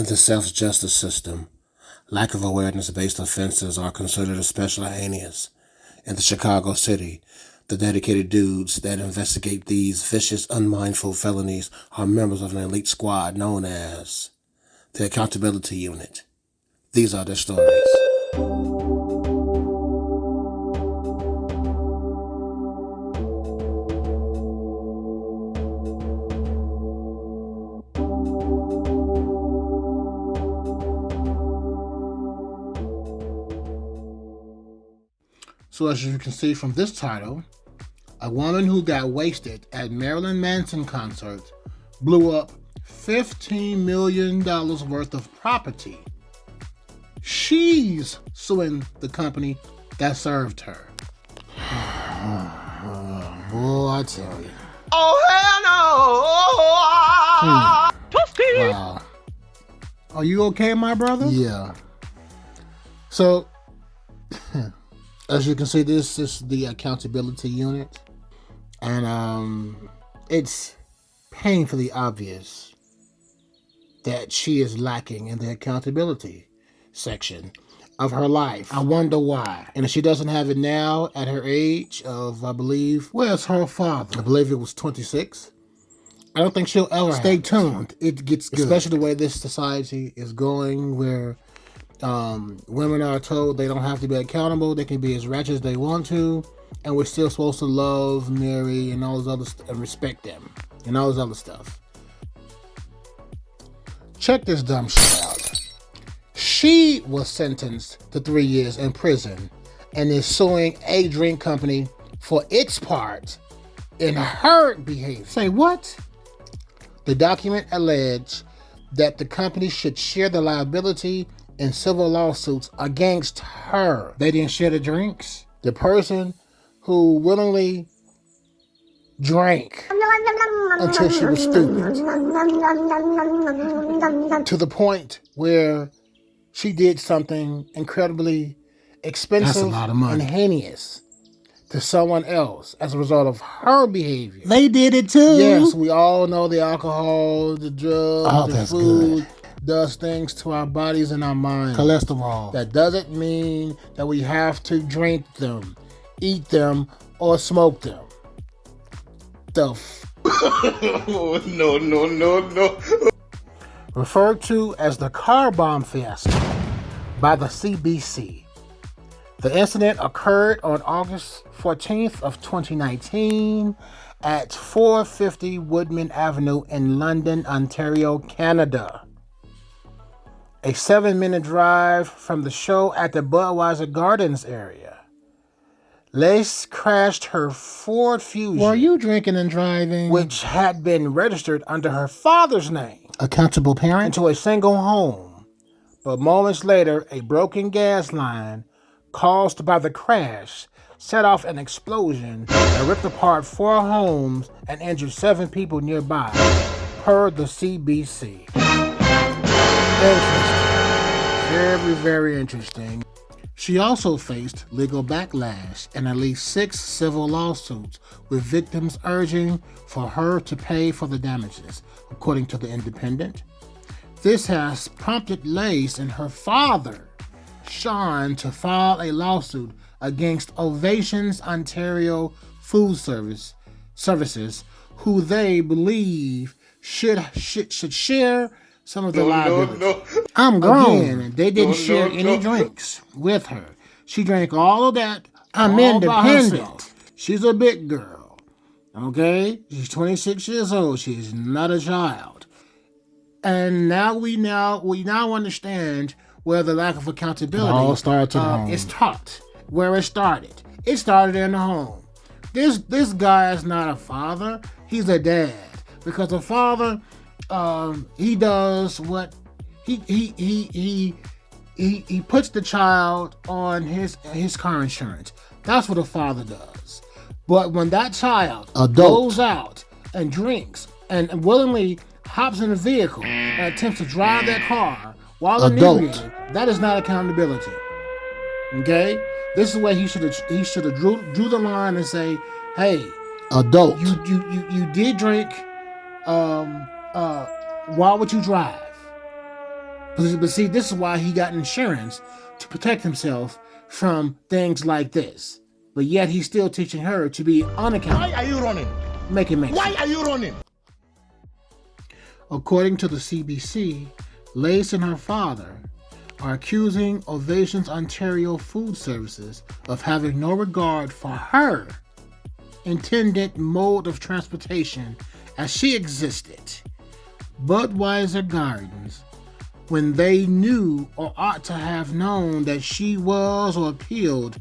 In the self-justice system, lack of awareness-based offenses are considered especially heinous. In the Chicago City, the dedicated dudes that investigate these vicious, unmindful felonies are members of an elite squad known as the Accountability Unit. These are their stories. So as you can see from this title, a woman who got wasted at Marilyn Manson concert blew up $15 million worth of property. She's suing the company that served her. Boy, I tell you. Oh, hell no! Toasty! Wow. Are you okay, my brother? Yeah. So, as you can see, this is the Accountability Unit. And it's painfully obvious that she is lacking in the accountability section of her life. I wonder why. And if she doesn't have it now at her age of, I believe, where's her father? I believe it was 26. I don't think she'll ever stay tuned. It gets good. Especially the way this society is going, where women are told they don't have to be accountable. They can be as ratchet as they want to. And we're still supposed to love, marry, and all this other stuff, and respect them, and all this other stuff. Check this dumb shit out. She was sentenced to 3 years in prison and is suing a drink company for its part in her behavior. Say what? The document alleged that the company should share the liability in civil lawsuits against her. They didn't share the drinks. The person who willingly drank until she was stupid, to the point where she did something incredibly expensive and heinous to someone else as a result of her behavior. They did it too. Yes, we all know the alcohol, the drugs, the food does things to our bodies and our minds. Cholesterol. That doesn't mean that we have to drink them, eat them, or smoke them. No. Referred to as the car bomb fiasco by the CBC. The incident occurred on August 14th of 2019 at 450 Woodman Avenue in London, Ontario, Canada. A 7-minute drive from the show at the Budweiser Gardens area. Lace crashed her Ford Fusion. Were you drinking and driving? Which had been registered under her father's name. Accountable parent? Into a single home. But moments later, a broken gas line caused by the crash set off an explosion that ripped apart 4 homes and injured 7 people nearby, per the CBC. Interesting. Very, very interesting. She also faced legal backlash and at least 6 civil lawsuits, with victims urging for her to pay for the damages, according to The Independent. This has prompted Lace and her father, Sean, to file a lawsuit against Ovations Ontario Food Services, who they believe should share some of the liability. No. I'm grown. Again, they didn't share any drinks with her. She drank all of that. I'm independent. She's a big girl. Okay? She's 26 years old. She's not a child. And now we understand where the lack of accountability all starts at home. Is taught. Where it started. It started in the home. This guy is not a father. He's a dad. Because a father, he does what he puts the child on his car insurance. That's what a father does. But when that child goes out and drinks and willingly hops in a vehicle and attempts to drive that car while inebriated, that is not accountability. Okay? This is where he should have drew the line and say, hey, adult, you did drink. Why would you drive? But see, this is why he got insurance, to protect himself from things like this. But yet he's still teaching her to be unaccountable. Why are you running? Make it make Why sense. are you running? According to the CBC, Lace and her father are accusing Ovations Ontario Food Services of having no regard for her intended mode of transportation as she existed, Budweiser Gardens, when they knew or ought to have known that she was or appealed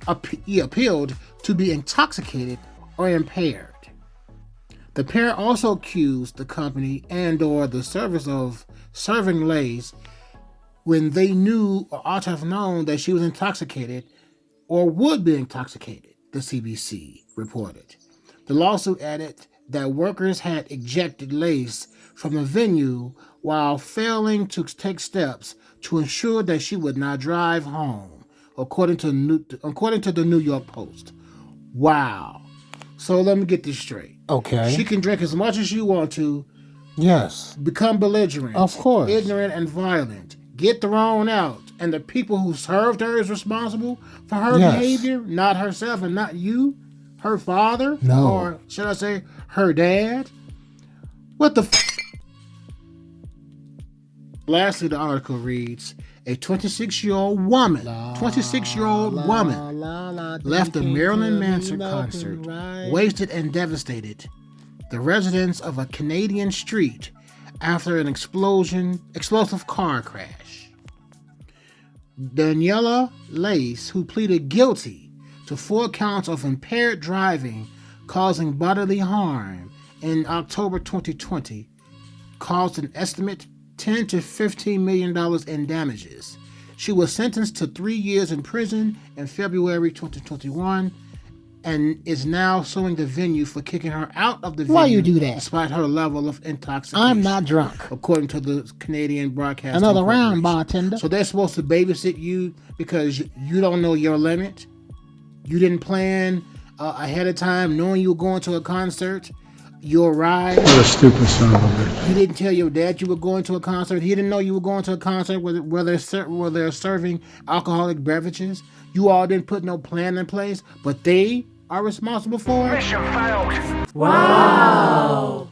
to be intoxicated or impaired. The pair also accused the company and or the service of serving Lace when they knew or ought to have known that she was intoxicated or would be intoxicated, the CBC reported. The lawsuit added that workers had ejected Lace from the venue while failing to take steps to ensure that she would not drive home, according to the New York Post. Wow. So let me get this straight. Okay. She can drink as much as you want to, Yes. become belligerent, Of course. ignorant and violent, get thrown out, and the people who served her is responsible for her Yes. behavior, not herself and not you, her father, No. or should I say her dad? What the Lastly, the article reads, a 26-year-old woman left a Marilyn Manson concert, wasted and devastated the residents of a Canadian street after an explosive car crash. Daniela Lace, who pleaded guilty to 4 counts of impaired driving causing bodily harm in October 2020, caused an estimate $10 to $15 million in damages. She was sentenced to 3 years in prison in February 2021 and is now suing the venue for kicking her out of the venue. Why you do that? Despite her level of intoxication. I'm not drunk. According to the Canadian Broadcasting Another round, Corporation. bartender. So they're supposed to babysit you because you don't know your limit. You didn't plan ahead of time knowing you were going to a concert. You arrived. What a stupid son of a bitch. You didn't tell your dad you were going to a concert. He didn't know you were going to a concert where they're serving alcoholic beverages. You all didn't put no plan in place, but they are responsible for it. Mission failed. Wow.